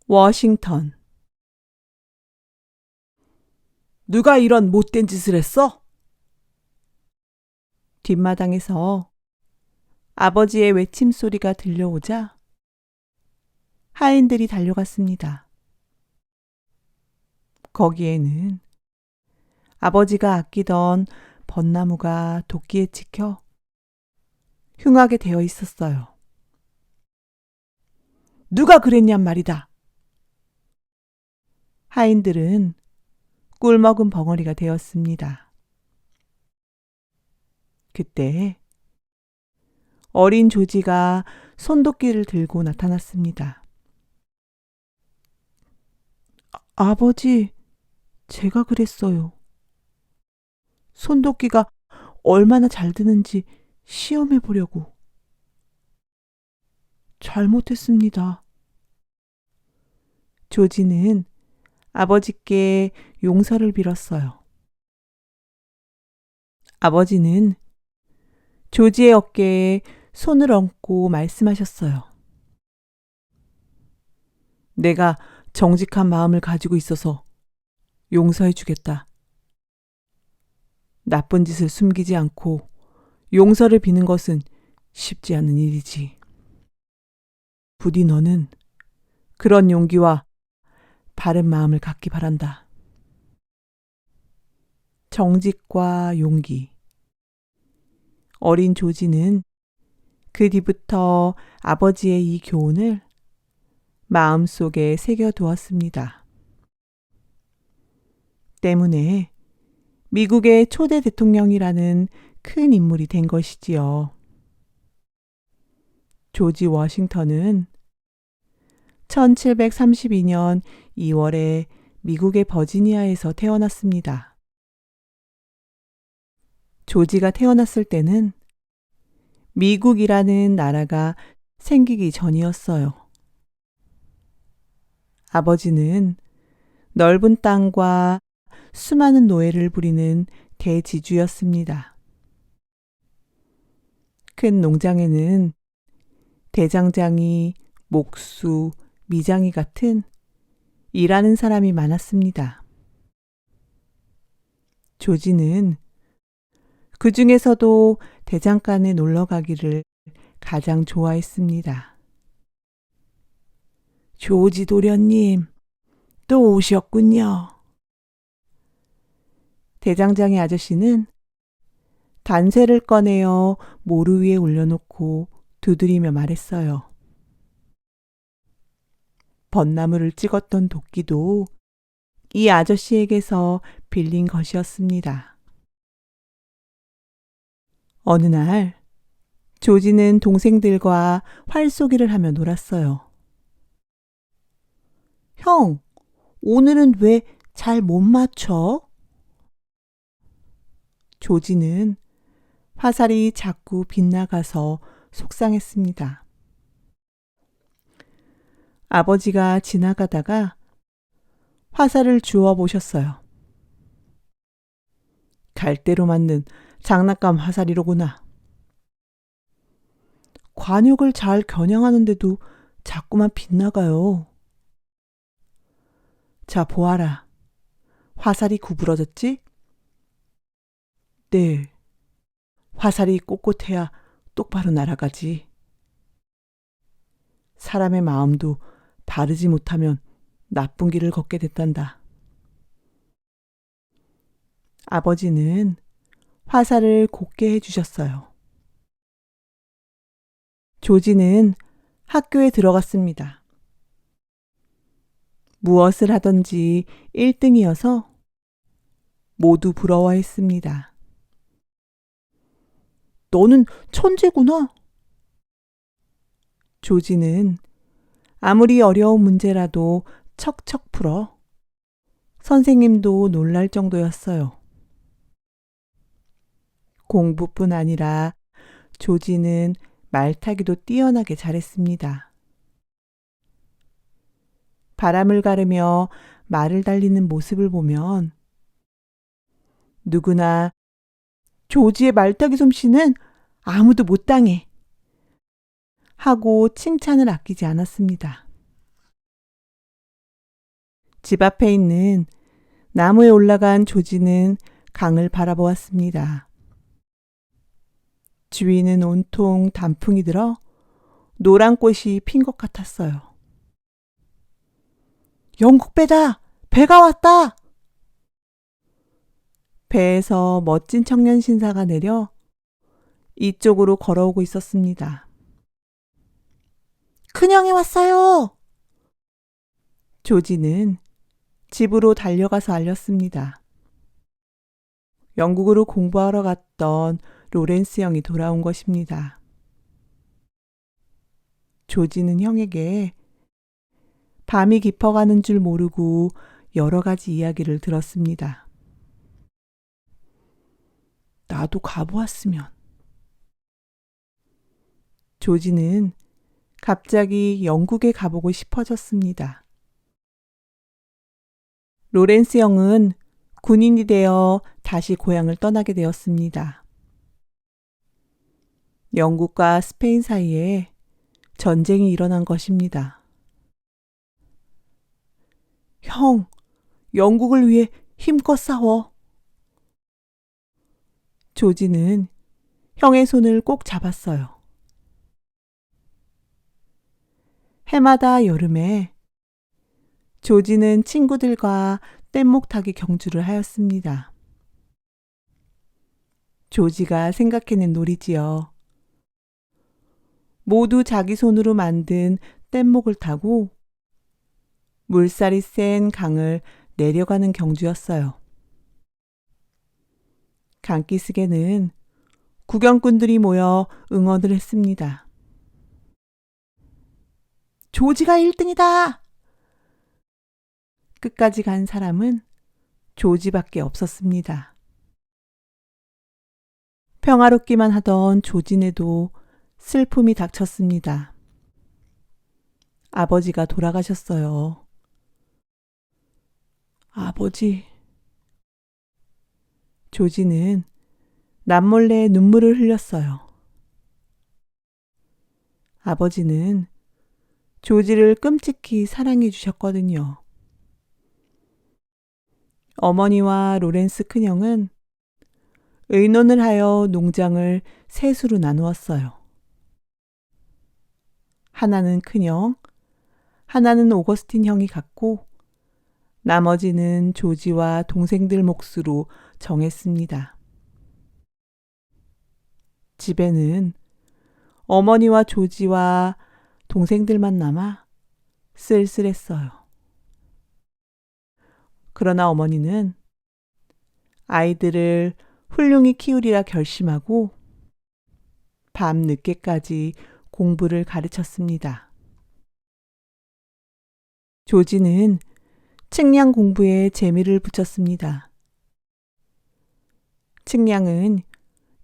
워싱턴. 누가 이런 못된 짓을 했어? 뒷마당에서 아버지의 외침 소리가 들려오자 하인들이 달려갔습니다. 거기에는 아버지가 아끼던 벚나무가 도끼에 찍혀 흉하게 되어 있었어요. 누가 그랬냔 말이다. 하인들은 꿀먹은 벙어리가 되었습니다. 그때 어린 조지가 손도끼를 들고 나타났습니다. 아버지, 제가 그랬어요. 손도끼가 얼마나 잘 드는지 시험해 보려고. 잘못했습니다. 조지는 아버지께 용서를 빌었어요. 아버지는 조지의 어깨에 손을 얹고 말씀하셨어요. 내가 정직한 마음을 가지고 있어서 용서해 주겠다. 나쁜 짓을 숨기지 않고 용서를 비는 것은 쉽지 않은 일이지. 부디 너는 그런 용기와 바른 마음을 갖기 바란다. 정직과 용기. 어린 조지는 그 뒤부터 아버지의 이 교훈을 마음속에 새겨두었습니다. 때문에 미국의 초대 대통령이라는 큰 인물이 된 것이지요. 조지 워싱턴은 1732년 2월에 미국의 버지니아에서 태어났습니다. 조지가 태어났을 때는 미국이라는 나라가 생기기 전이었어요. 아버지는 넓은 땅과 수많은 노예를 부리는 대지주였습니다. 큰 농장에는 대장장이, 목수, 미장이 같은 일하는 사람이 많았습니다. 조지는 그 중에서도 대장간에 놀러 가기를 가장 좋아했습니다. 조지 도련님, 또 오셨군요. 대장장이 아저씨는 단쇠를 꺼내어 모루 위에 올려놓고 두드리며 말했어요. 벚나무를 찍었던 도끼도 이 아저씨에게서 빌린 것이었습니다. 어느 날 조지는 동생들과 활쏘기를 하며 놀았어요. 형, 오늘은 왜 잘 못 맞춰? 조지는 화살이 자꾸 빗나가서 속상했습니다. 아버지가 지나가다가 화살을 주워 보셨어요. 갈대로 만든 장난감 화살이로구나. 관역을 잘 겨냥하는데도 자꾸만 빗나가요. 자, 보아라. 화살이 구부러졌지? 네. 화살이 꼿꼿해야 똑바로 날아가지. 사람의 마음도 바르지 못하면 나쁜 길을 걷게 됐단다. 아버지는 화살을 곱게 해주셨어요. 조지는 학교에 들어갔습니다. 무엇을 하든지 1등이어서 모두 부러워했습니다. 너는 천재구나. 조지는 아무리 어려운 문제라도 척척 풀어 선생님도 놀랄 정도였어요. 공부뿐 아니라 조지는 말타기도 뛰어나게 잘했습니다. 바람을 가르며 말을 달리는 모습을 보면 누구나 조지의 말타기 솜씨는 아무도 못 당해. 하고 칭찬을 아끼지 않았습니다. 집 앞에 있는 나무에 올라간 조지는 강을 바라보았습니다. 주위는 온통 단풍이 들어 노란 꽃이 핀 것 같았어요. 영국 배다! 배가 왔다! 배에서 멋진 청년 신사가 내려 이쪽으로 걸어오고 있었습니다. 큰형이 왔어요! 조지는 집으로 달려가서 알렸습니다. 영국으로 공부하러 갔던 로렌스 형이 돌아온 것입니다. 조지는 형에게 밤이 깊어가는 줄 모르고 여러 가지 이야기를 들었습니다. 나도 가보았으면. 조지는 갑자기 영국에 가보고 싶어졌습니다. 로렌스 형은 군인이 되어 다시 고향을 떠나게 되었습니다. 영국과 스페인 사이에 전쟁이 일어난 것입니다. 형, 영국을 위해 힘껏 싸워. 조지는 형의 손을 꼭 잡았어요. 해마다 여름에 조지는 친구들과 뗏목 타기 경주를 하였습니다. 조지가 생각해낸 놀이지요. 모두 자기 손으로 만든 뗏목을 타고 물살이 센 강을 내려가는 경주였어요. 강기슭에는 구경꾼들이 모여 응원을 했습니다. 조지가 1등이다! 끝까지 간 사람은 조지밖에 없었습니다. 평화롭기만 하던 조진에도 슬픔이 닥쳤습니다. 아버지가 돌아가셨어요. 아버지. 조지는 남몰래 눈물을 흘렸어요. 아버지는 조지를 끔찍히 사랑해 주셨거든요. 어머니와 로렌스 큰형은 의논을 하여 농장을 세 수로 나누었어요. 하나는 큰형, 하나는 오거스틴 형이 갖고 나머지는 조지와 동생들 몫으로 정했습니다. 집에는 어머니와 조지와 동생들만 남아 쓸쓸했어요. 그러나 어머니는 아이들을 훌륭히 키우리라 결심하고 밤 늦게까지 공부를 가르쳤습니다. 조지는 측량 공부에 재미를 붙였습니다. 측량은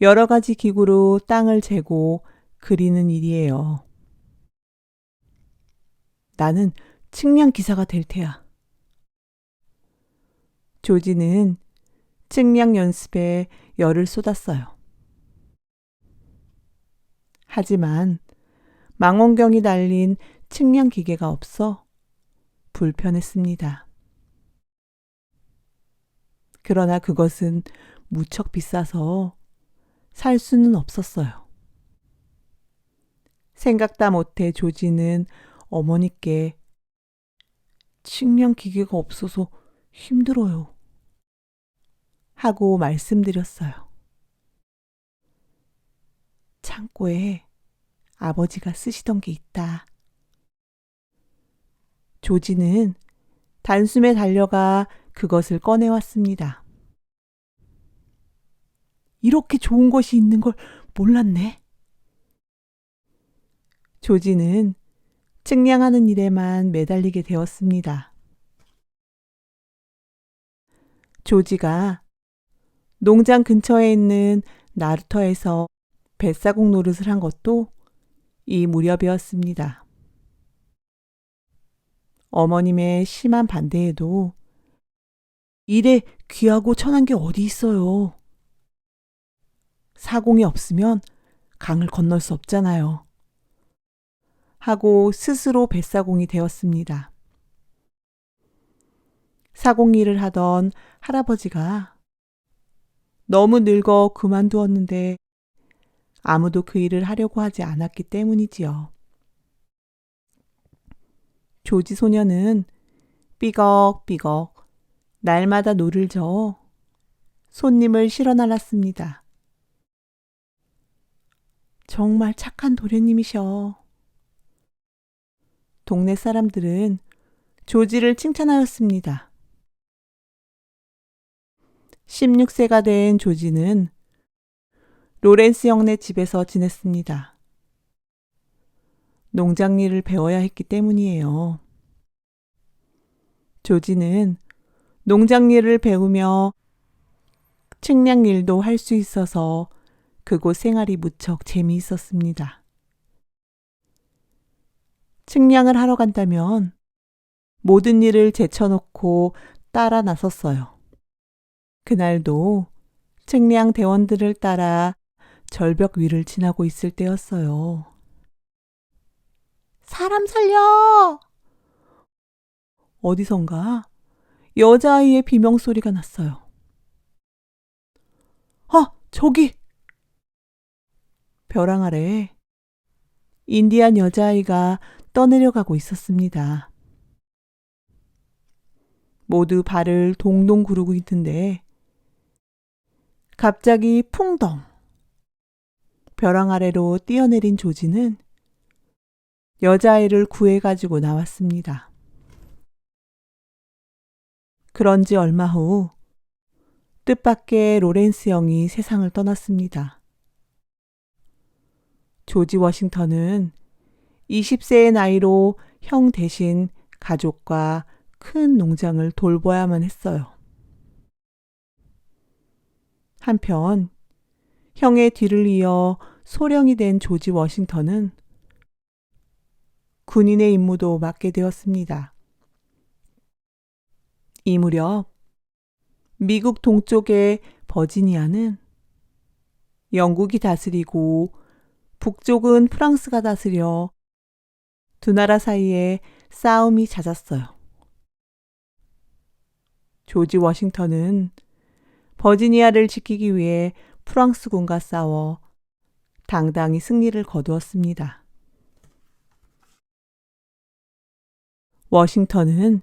여러 가지 기구로 땅을 재고 그리는 일이에요. 나는 측량 기사가 될 테야. 조지는 측량 연습에 열을 쏟았어요. 하지만 망원경이 달린 측량 기계가 없어 불편했습니다. 그러나 그것은 무척 비싸서 살 수는 없었어요. 생각다 못해 조지는 어머니께 측량 기계가 없어서 힘들어요. 하고 말씀드렸어요. 창고에 아버지가 쓰시던 게 있다. 조지는 단숨에 달려가 그것을 꺼내왔습니다. 이렇게 좋은 것이 있는 걸 몰랐네. 조지는 측량하는 일에만 매달리게 되었습니다. 조지가 농장 근처에 있는 나루터에서 뱃사공 노릇을 한 것도 이 무렵이었습니다. 어머님의 심한 반대에도 일에 귀하고 천한 게 어디 있어요. 사공이 없으면 강을 건널 수 없잖아요. 하고 스스로 뱃사공이 되었습니다. 사공 일을 하던 할아버지가 너무 늙어 그만두었는데 아무도 그 일을 하려고 하지 않았기 때문이지요. 조지 소녀는 삐걱삐걱 날마다 노를 저어 손님을 실어 날랐습니다. 정말 착한 도련님이셔. 동네 사람들은 조지를 칭찬하였습니다. 16세가 된 조지는 로렌스 형네 집에서 지냈습니다. 농장 일을 배워야 했기 때문이에요. 조지는 농장 일을 배우며 측량 일도 할 수 있어서 그곳 생활이 무척 재미있었습니다. 측량을 하러 간다면 모든 일을 제쳐놓고 따라 나섰어요. 그날도 측량 대원들을 따라 절벽 위를 지나고 있을 때였어요. 사람 살려! 어디선가 여자아이의 비명소리가 났어요. 저기! 벼랑 아래 인디안 여자아이가 떠내려가고 있었습니다. 모두 발을 동동 구르고 있는데 갑자기 풍덩! 벼랑 아래로 뛰어내린 조지는 여자아이를 구해가지고 나왔습니다. 그런지 얼마 후 뜻밖의 로렌스 형이 세상을 떠났습니다. 조지 워싱턴은 20세의 나이로 형 대신 가족과 큰 농장을 돌봐야만 했어요. 한편 형의 뒤를 이어 소령이 된 조지 워싱턴은 군인의 임무도 맡게 되었습니다. 이 무렵 미국 동쪽의 버지니아는 영국이 다스리고 북쪽은 프랑스가 다스려 두 나라 사이에 싸움이 잦았어요. 조지 워싱턴은 버지니아를 지키기 위해 프랑스군과 싸워 당당히 승리를 거두었습니다. 워싱턴은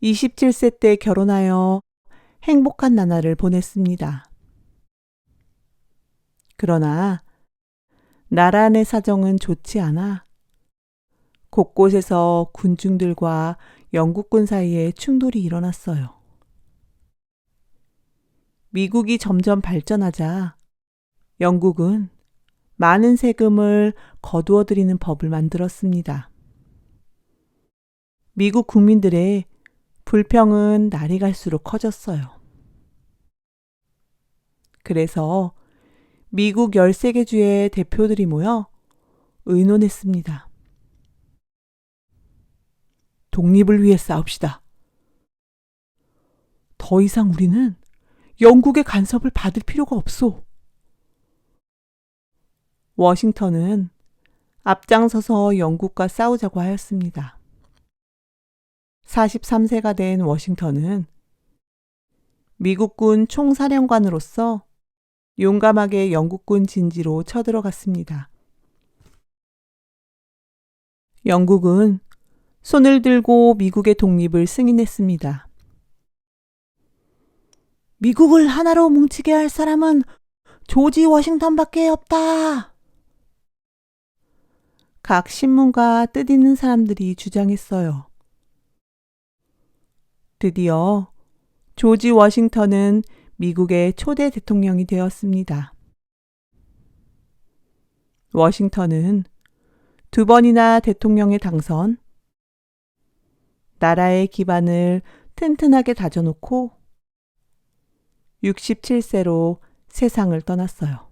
27세 때 결혼하여 행복한 나날을 보냈습니다. 그러나 나라 내 사정은 좋지 않아 곳곳에서 군중들과 영국군 사이에 충돌이 일어났어요. 미국이 점점 발전하자 영국은 많은 세금을 거두어 들이는 법을 만들었습니다. 미국 국민들의 불평은 날이 갈수록 커졌어요. 그래서 미국 13개 주의 대표들이 모여 의논했습니다. 독립을 위해 싸웁시다. 더 이상 우리는 영국의 간섭을 받을 필요가 없소. 워싱턴은 앞장서서 영국과 싸우자고 하였습니다. 43세가 된 워싱턴은 미국군 총사령관으로서 용감하게 영국군 진지로 쳐들어갔습니다. 영국은 손을 들고 미국의 독립을 승인했습니다. 미국을 하나로 뭉치게 할 사람은 조지 워싱턴밖에 없다. 각 신문과 뜻있는 사람들이 주장했어요. 드디어 조지 워싱턴은 미국의 초대 대통령이 되었습니다. 워싱턴은 2번이나 대통령에 당선, 나라의 기반을 튼튼하게 다져놓고 67세로 세상을 떠났어요.